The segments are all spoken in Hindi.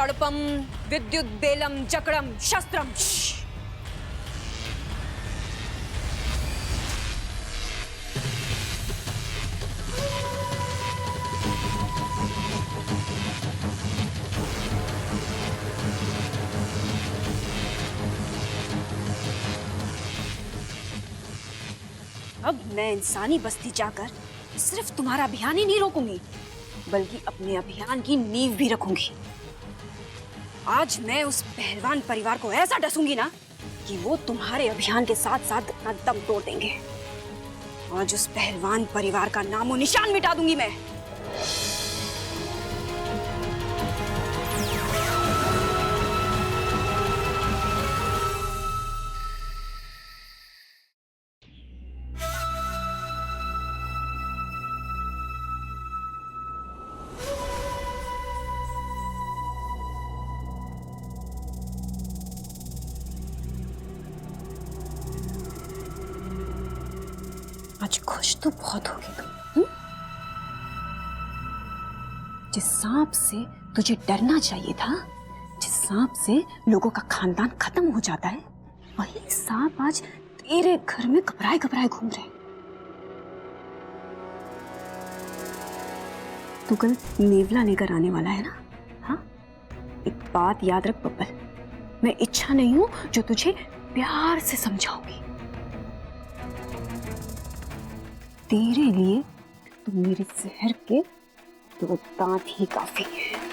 तड़पम विद्युत बेलम जकड़म शस्त्रम। अब मैं इंसानी बस्ती जाकर सिर्फ तुम्हारा अभियान ही नहीं रोकूंगी, बल्कि अपने अभियान की नींव भी रखूंगी। आज मैं उस पहलवान परिवार को ऐसा डसूंगी ना कि वो तुम्हारे अभियान के साथ साथ अपना दम तोड़ देंगे। आज उस पहलवान परिवार का नामो निशान मिटा दूंगी मैं। आज खुश तो बहुत होगी तुम। जिस सांप से तुझे डरना चाहिए था, जिस सांप से लोगों का खानदान खत्म हो जाता है, वही सांप आज तेरे घर में घबराए घबराए घूम रहे। तू कल नेवला लेकर आने वाला है ना? हाँ, एक बात याद रख बब्बल, मैं इच्छा नहीं हूं जो तुझे प्यार से समझाऊंगी। तेरे लिए तो मेरे शहर के 2 दांत ही काफी है।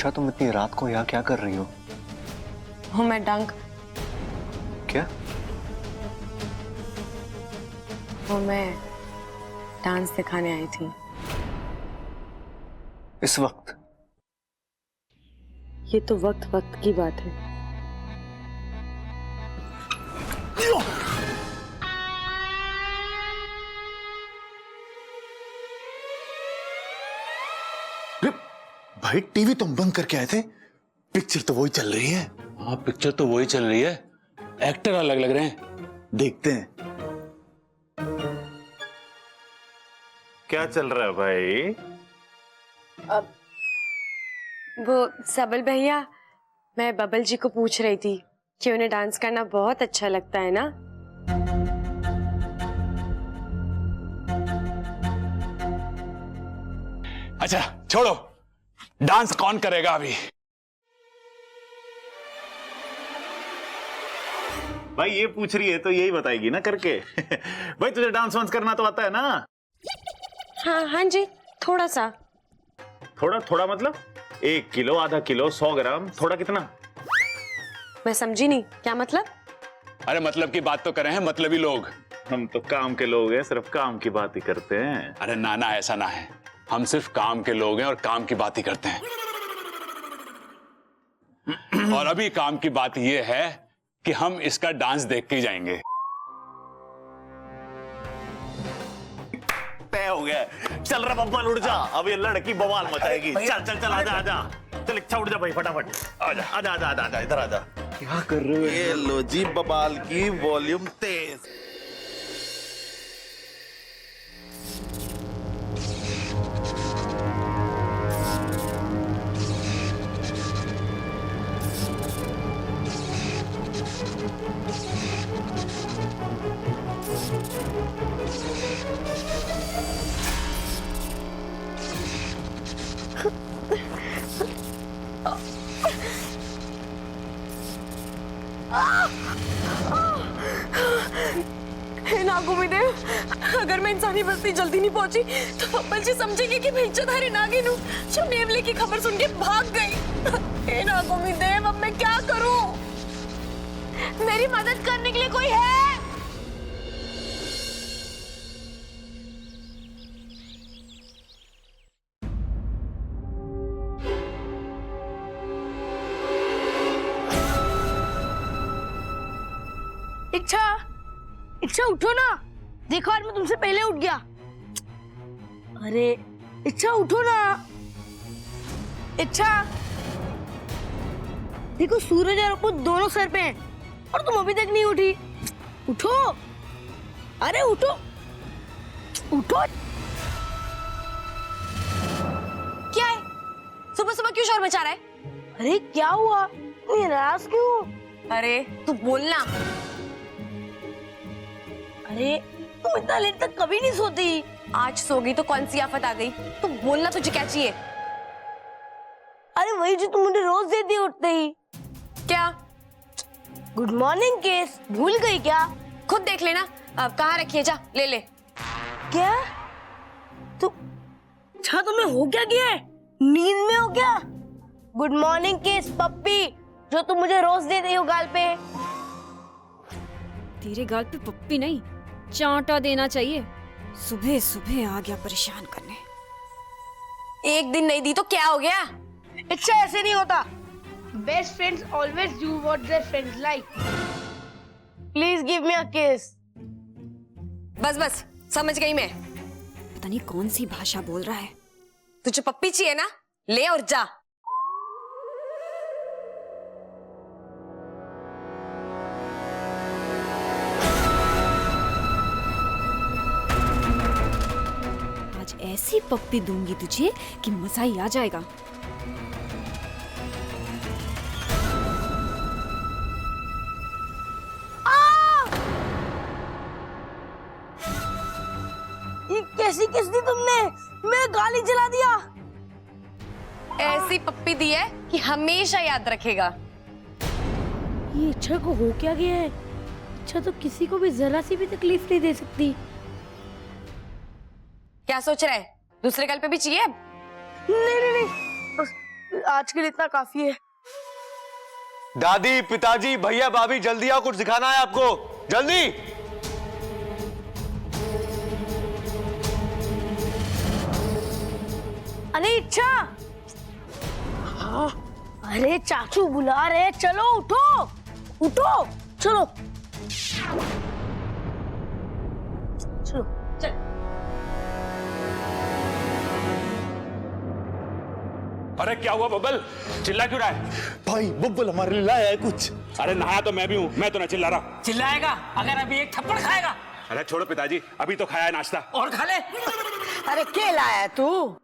तुम इतनी रात को यहाँ क्या कर रही हो? हूँ मैं डंक। क्या? वो मैं डांस सिखाने आई थी। इस वक्त? ये तो वक्त वक्त की बात है। भाई टीवी तुम बंद करके आए थे, पिक्चर तो वही चल रही है। हाँ, पिक्चर तो वही चल रही है, एक्टर अलग लग रहे हैं। देखते हैं क्या चल रहा है भाई। अब वो सबल भैया, मैं बबल जी को पूछ रही थी कि उन्हें डांस करना बहुत अच्छा लगता है ना। अच्छा छोड़ो, डांस कौन करेगा अभी? भाई ये पूछ रही है तो यही बताएगी ना करके। भाई तुझे डांस वांस करना तो आता है ना? हाँ हाँ जी, थोड़ा सा। थोड़ा थोड़ा मतलब 1 किलो, आधा किलो, 100 ग्राम, थोड़ा कितना? मैं समझी नहीं, क्या मतलब? अरे मतलब की बात तो कर रहे हैं, मतलबी लोग। हम तो काम के लोग हैं, सिर्फ काम की बात ही करते हैं। अरे नाना, ऐसा ना है, हम सिर्फ काम के लोग हैं और काम की बात ही करते हैं। और अभी काम की बात यह है कि हम इसका डांस देख के ही जाएंगे। तय हो गया। चल रहा बब्बल, उड़ जा, अब ये लड़की बवाल मचाएगी। चल चल चल, आजा आजा, चल इच्छा उड़ जा भाई, फटाफट आजा आजा आजा आजा आजा, इधर आजा। क्या कर रहे हो? ये लो जी बवाल की वॉल्यूम तेज। हे नागोमीदेव, अगर मैं इंसानी बस्ती जल्दी नहीं पहुंची तो बब्बल जी समझेंगे कि मैं इज्जतधारी नागिन हूँ जो नेवले की खबर सुन के भाग गई। हे नागोमीदेव, अब मैं क्या करूं? मेरी मदद करने के लिए कोई है? इच्छा, इच्छा उठो ना, देखो आज मैं तुमसे पहले उठ गया। अरे इच्छा उठो ना, इच्छा। देखो सूरज और अप्पू दोनों सर पे हैं और तुम अभी तक नहीं उठी। उठो, अरे उठो, उठो। क्या है? सुबह सुबह क्यों शोर मचा रहा है? अरे क्या हुआ, तू नाराज क्यों? अरे तू बोलना। अरे तुम इतना लेट तक कभी नहीं सोती। आज सो गई तो कौन सी आफत आ गई? तू बोलना, तुझे क्या चाहिए? अरे वही जो तुम मुझे रोज देती उठते ही। क्या? गुड मॉर्निंग केस, भूल गई क्या? खुद देख लेना। अब कहाँ रखी है, जा ले ले। क्या तू, अच्छा तुम्हें हो क्या गया है? नींद में हो क्या? गुड मॉर्निंग केस पप्पी, जो तुम मुझे रोज देती हो गाल पे। तेरे गाल पे पप्पी नहीं, चांटा देना चाहिए। सुबह सुबह आ गया परेशान करने। एक दिन नहीं दी तो क्या हो गया? अच्छा ऐसे नहीं होता। Best friends always do what their friends like. Please give me a kiss. बस बस, समझ गई मैं। पता नहीं कौन सी भाषा बोल रहा है। तुझे पप्पी चाहिए ना, ले और जा। आज ऐसी पप्पी दूंगी तुझे कि मजा ही आ जाएगा। ये कैसी किस दी तुमने? मैं गाली जला दिया। ऐसी पप्पी दी है कि हमेशा याद रखेगा। ये इच्छा को हो क्या गया है? इच्छा तो किसी को भी जरा सी भी तकलीफ नहीं दे सकती। क्या सोच रहा है? दूसरे गाल पे भी चाहिए? नहीं नहीं नहीं, बस आज के लिए इतना काफी है। दादी, पिताजी, भैया, भाभी, जल्दी आओ, कुछ दिखाना है आपको, जल्दी। अरे इच्छा, अरे चाचू बुला रहे, चलो उठो, उठो, चलो चलो चल। अरे क्या हुआ बब्बल, चिल्ला क्यों रहा है? भाई बब्बल हमारे लिए लाया है कुछ। अरे नहाया तो मैं भी हूँ, मैं तो ना चिल्ला रहा। चिल्लाएगा अगर अभी एक थप्पड़ खाएगा। अरे छोड़ो पिताजी, अभी तो खाया है नाश्ता। और खा ले। अरे क्या लाया है तू?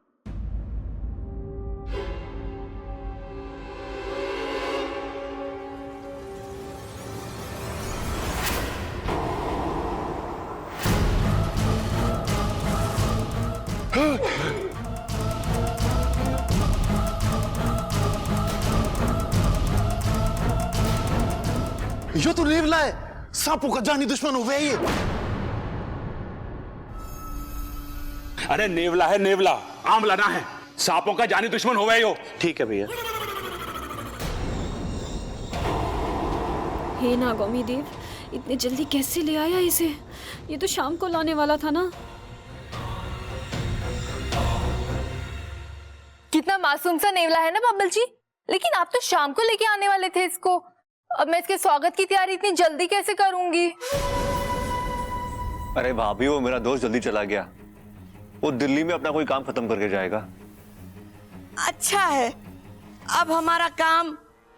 यो तो नेवला है, सांपों का जानी दुश्मन हो गया ये। अरे नेवला है नेवला, आमला ना है। सांपों का जानी दुश्मन हो गए हो। ठीक है भैया। हे नागौमी देव, इतने जल्दी कैसे ले आया इसे? ये तो शाम को लाने वाला था ना। कितना मासूम सा नेवला है ना बब्बल जी, लेकिन आप तो शाम को लेके आने वाले थे इसको। अब मैं इसके स्वागत की तैयारी इतनी जल्दी कैसे करूंगी? अरे भाभी, वो मेरा दोस्त जल्दी चला गया। वो दिल्ली में अपना कोई काम खत्म करके जाएगा। अच्छा है, अब हमारा काम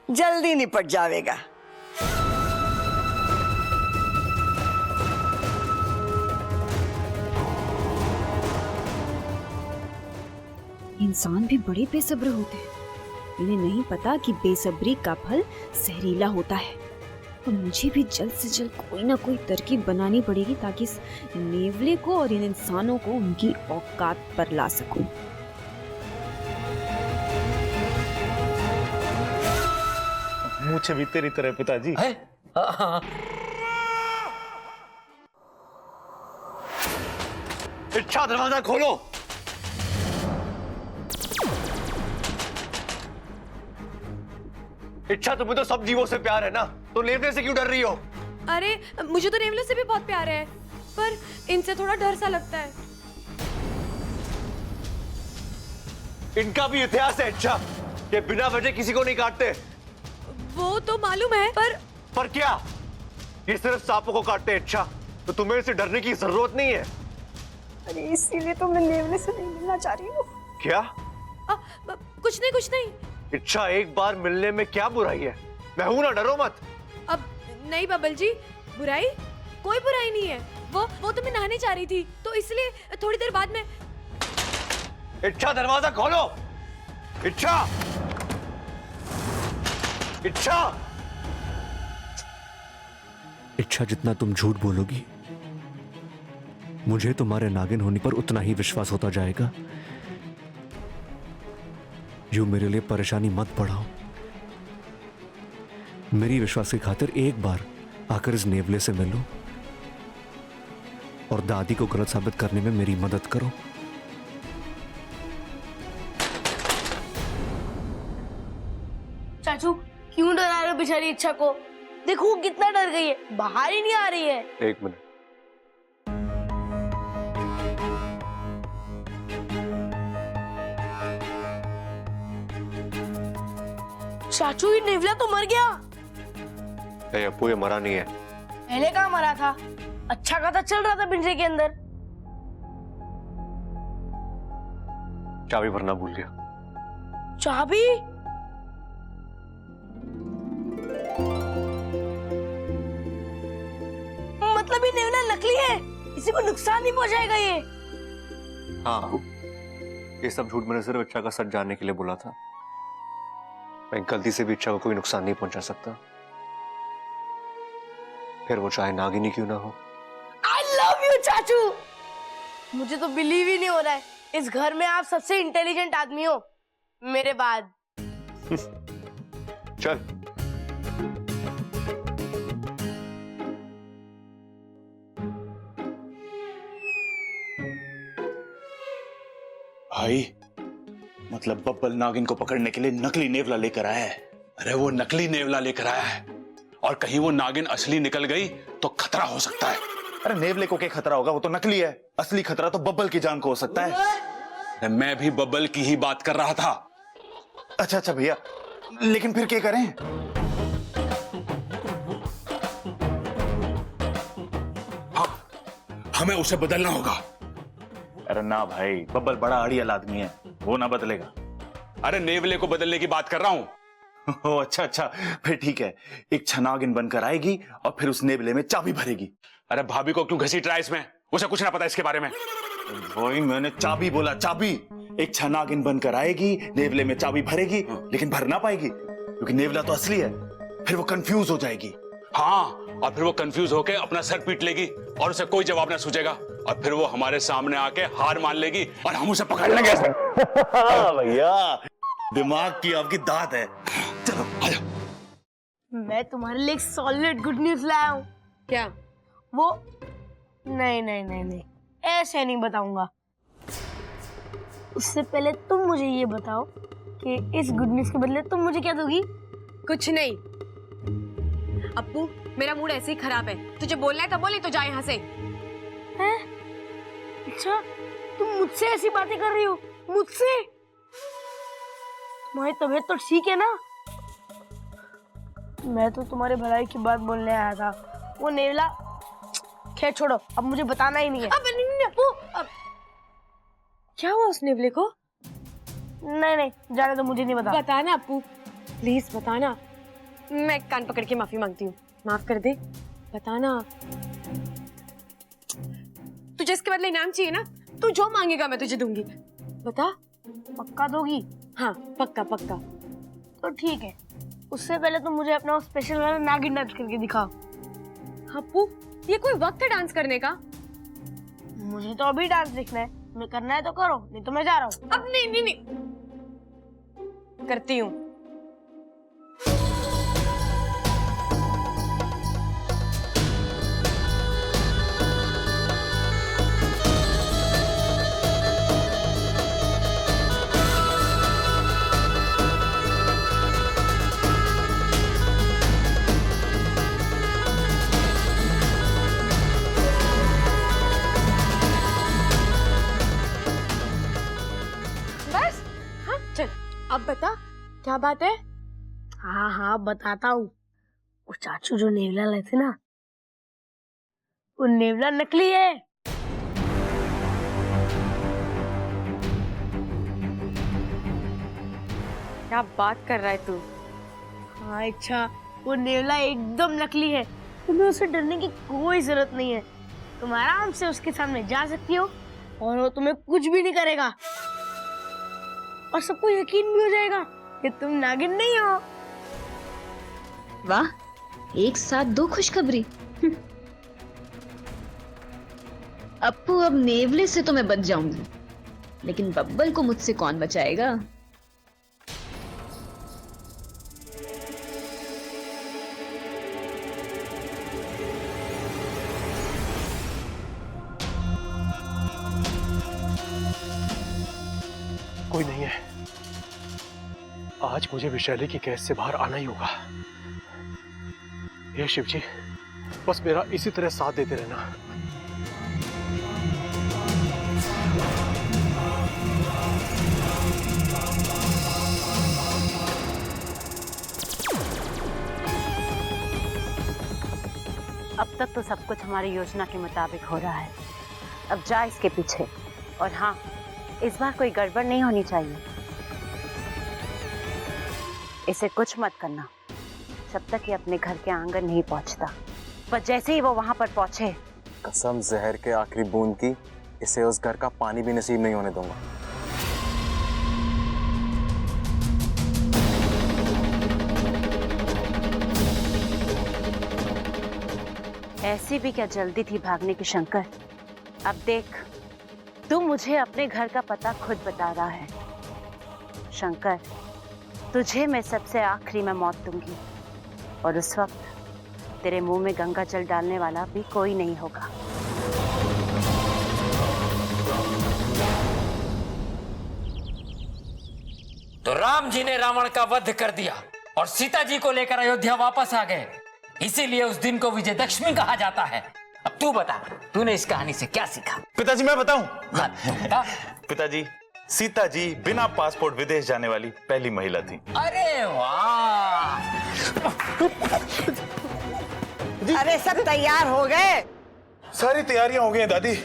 जल्दी निपट जाएगा। इंसान भी बड़े बेसब्र होते हैं। इन्हें नहीं पता कि बेसब्री का फल जहरीला होता है। और मुझे भी जल्द से जल्द कोई ना कोई तरकीब बनानी पड़ेगी ताकि इस नेवले को और इन इंसानों को उनकी औकात पर ला सकूं। मुझे भी तेरी तरह पिताजी। इच्छा, दरवाजा खोलो। इच्छा, तुम्हें तो सब जीवों से प्यार है ना, तो नेवले से क्यों डर रही हो? अरे मुझे तो नेवले से भी बहुत प्यार है, पर इनसे थोड़ा डर सा लगता है। इनका भी इतिहास है इच्छा, ये बिना वजह किसी को नहीं काटते। वो तो मालूम है, पर क्या? ये सिर्फ सांपों को काटते हैं। अच्छा, तो तुम्हें इसे डरने की जरूरत नहीं है। अरे इसीलिए तो मैं नेवले से नहीं मिलना चाह रही हूँ। क्या? कुछ नहीं। अच्छा, एक बार मिलने में क्या बुराई है? मैं हूं ना, डरो मत। अब नहीं बबल जी, बुराई कोई बुराई नहीं है। वो तो मैं नहाने जा रही थी, तो इसलिए थोड़ी देर बाद में। इच्छा, दरवाजा खोलो। इच्छा, इच्छा, इच्छा, जितना तुम झूठ बोलोगी मुझे तुम्हारे नागिन होने पर उतना ही विश्वास होता जाएगा। यूं मेरे लिए परेशानी मत बढ़ाओ। मेरी विश्वास की खातिर एक बार आकर इस नेवले से मिलो और दादी को गलत साबित करने में मेरी मदद करो। चाचू क्यों डरा रहे हो बेचारी इच्छा को? देखो वो कितना डर गई है, बाहर ही नहीं आ रही है। एक मिनट। चाचू ये नेवला तो मर गया। ए अप्पू, ये मरा नहीं है। पहले कहाँ मरा था? अच्छा खासा चल रहा था पिंजरे के अंदर। चाबी भरना भूल गया। चाबी? मतलब ये नेवला नकली है, किसी को नुकसान नहीं पहुंचाएगा ये? हाँ, ये सब झूठ मैंने सिर्फ इच्छा का सच जानने के लिए बोला था। मैं गलती से भी इच्छा को कोई नुकसान नहीं पहुंचा सकता, फिर वो चाहे नागिनी क्यों ना हो। I love you चाचू। मुझे तो बिलीव ही नहीं हो रहा है, इस घर में आप सबसे इंटेलिजेंट आदमी हो मेरे बाद। चल। भाई, मतलब बब्बल नागिन को पकड़ने के लिए नकली नेवला लेकर आया है। अरे वो नकली नेवला लेकर आया है, और कहीं वो नागिन असली निकल गई तो खतरा हो सकता है। अरे नेवले को क्या खतरा होगा, वो तो नकली है। असली खतरा तो बब्बल की जान को हो सकता है। मैं भी बब्बल की ही बात कर रहा था। अच्छा भैया, लेकिन फिर क्या करें? हाँ, हमें उसे बदलना होगा। अरे ना भाई, बब्बल बड़ा अड़ियल आदमी है, वो ना बदलेगा। अरे नेवले को बदलने की बात कर रहा हूं। ओ अच्छा, फिर ठीक है। एक नागिन बनकर आएगी और फिर उस नेवले में चाबी भरेगी। अरे भाभी को क्यों घसीट रहा है इसमें? उसे कुछ ना पता इसके बारे में। वही मैंने चाबी बोला, चाबी। एक नागिन बनकर आएगी, नेवले में चाबी भरेगी, लेकिन भर ना पाएगी क्योंकि नेवला तो असली है। फिर वो कंफ्यूज हो जाएगी। हाँ, और फिर वो कंफ्यूज होके अपना सर पीट लेगी और उसे कोई जवाब ना सूझेगा, और फिर वो हमारे सामने आके हार मान लेगी और हम उसे पकड़ लेंगे। भैया, दिमाग की आपकी दाद है। चलो आजा। मैं तुम्हारे लिए एक सॉलिड गुड न्यूज लाया हूँ। क्या? वो नहीं, ऐसे नहीं बताऊंगा। उससे पहले तुम मुझे ये बताओ कि इस गुड न्यूज के बदले तुम मुझे क्या दोगी? कुछ नहीं। अप्पू, मेरा मूड ऐसे ही खराब है, तुझे बोलना है तो बोले, तो जा यहाँ से। हैं? अच्छा, तुम मुझसे ऐसी बातें कर रही हो? मुझसे? तुम्हारी तबीयत तो ठीक है ना? मैं तो तुम्हारे भलाई की बात बोलने आया था। वो नेवला, खैर छोड़ो, अब मुझे बताना ही नहीं है। अब नहीं अप्पू, अब क्या हुआ उस नेवले को? नहीं, जाने दो, मुझे नहीं बता। बताना अप्पू, प्लीज बताना। मैं कान पकड़ के माफी मांगती हूँ, माफ कर दे, बताना। तुझे इसके बदले इनाम चाहिए ना? तू जो मांगेगा मैं तुझे दूंगी। बता। पक्का दोगी? हाँ, पक्का। तो ठीक है, उससे पहले तुम मुझे अपना स्पेशल वाला नागिन डांस करके दिखाओ। अप्पू, ये कोई वक्त है डांस करने का? मुझे तो अभी डांस दिखना है, तुम्हें करना है तो करो, नहीं तो मैं जा रहा हूँ। अब नहीं, करती हूँ। अब बता, क्या बात है? हाँ बताता हूँ। वो चाचू जो नेवला लाए थे ना, वो नेवला नकली है। क्या बात कर रहा है तू? हाँ इच्छा, वो नेवला एकदम नकली है। तुम्हें उससे डरने की कोई जरूरत नहीं है। तुम आराम से उसके सामने जा सकती हो और वो तुम्हें कुछ भी नहीं करेगा, और सबको यकीन भी हो जाएगा कि तुम नागिन नहीं हो। वाह, एक साथ दो खुशखबरी। अप्पू, अब नेवले से तो मैं बच जाऊंगी, लेकिन बब्बल को मुझसे कौन बचाएगा? कोई नहीं है। आज मुझे विशाली की कैद से बाहर आना ही होगा। हे शिव जी, बस मेरा इसी तरह साथ देते रहना। अब तक तो सब कुछ हमारी योजना के मुताबिक हो रहा है। अब जा इसके पीछे, और हाँ, इस बार कोई गड़बड़ नहीं होनी चाहिए। इसे कुछ मत करना जब तक ये अपने घर के आंगन नहीं पहुंचता। पर जैसे ही वो वहां पर पहुंचे, कसम जहर के आखिरी बूंद की, इसे उस घर का पानी भी नसीब नहीं होने दूंगा। ऐसी भी क्या जल्दी थी भागने की शंकर? अब देख, तू मुझे अपने घर का पता खुद बता रहा है। शंकर, तुझे मैं सबसे आखिरी में मौत दूंगी, और उस वक्त तेरे मुंह में गंगा जल डालने वाला भी कोई नहीं होगा। तो राम जी ने रावण का वध कर दिया और सीता जी को लेकर अयोध्या वापस आ गए, इसीलिए उस दिन को विजयदशमी कहा जाता है। अब तू बता, तूने इस कहानी से क्या सीखा? पिताजी मैं बताऊं? बता। पिताजी, सीता जी बिना पासपोर्ट विदेश जाने वाली पहली महिला थी। अरे वाह! अरे सब तैयार हो गए? सारी तैयारियां हो गई हैं दादी।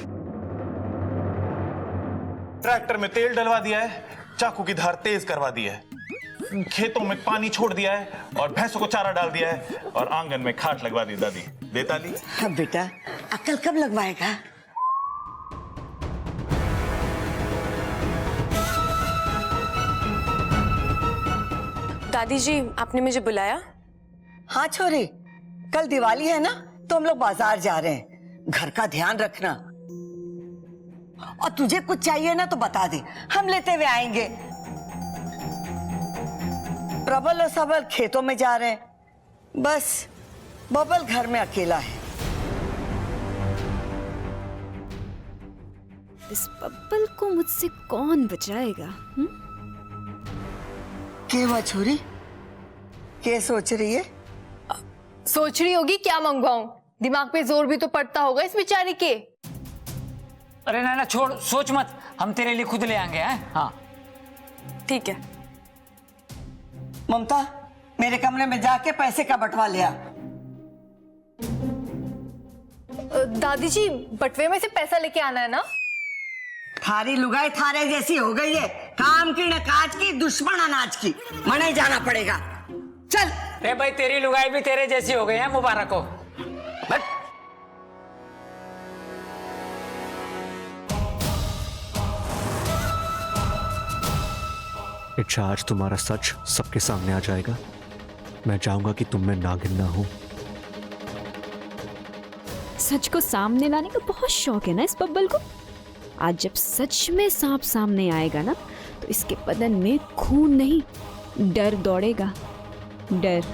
ट्रैक्टर में तेल डलवा दिया है, चाकू की धार तेज करवा दी है, खेतों में पानी छोड़ दिया है और भैंसों को चारा डाल दिया है, और आंगन में खाट लगवा दी दादी। देताली। हाँ बेटा, अकल कब लगवाएगा? दादी जी, आपने मुझे बुलाया? हाँ छोरी, कल दिवाली है ना, तो हम लोग बाजार जा रहे हैं। घर का ध्यान रखना, और तुझे कुछ चाहिए ना तो बता दे, हम लेते हुए आएंगे। प्रबल और सबल खेतों में जा रहे हैं, बस बबल घर में अकेला है। इस बब्बल को मुझसे कौन बचाएगा? के हुआ छोरी? क्या सोच रही है? सोच रही होगी क्या मंगवाऊं, दिमाग पे जोर भी तो पड़ता होगा इस बेचारी के। अरे ना छोड़, सोच मत, हम तेरे लिए खुद ले आएंगे। हैं? हाँ ठीक है। ममता, मेरे कमरे में जाके पैसे का बंटवा लिया। दादी जी, बटवे में से पैसा लेके आना है ना? थारी लुगाई थारे जैसी हो गई है, काम की न काज की, दुश्मन अनाज की। मने जाना पड़ेगा, चल। अरे भाई, तेरी लुगाई भी तेरे जैसी हो गई है, मुबारक हो। बट इच्छा, आज तुम्हारा सच सबके सामने आ जाएगा। मैं चाहूंगा कि तुम में नागिन ना हो। सच को सामने लाने का बहुत शौक है ना इस बब्बल को। आज जब सच में सांप सामने आएगा ना, तो इसके बदन में खून नहीं, डर दौड़ेगा। डर।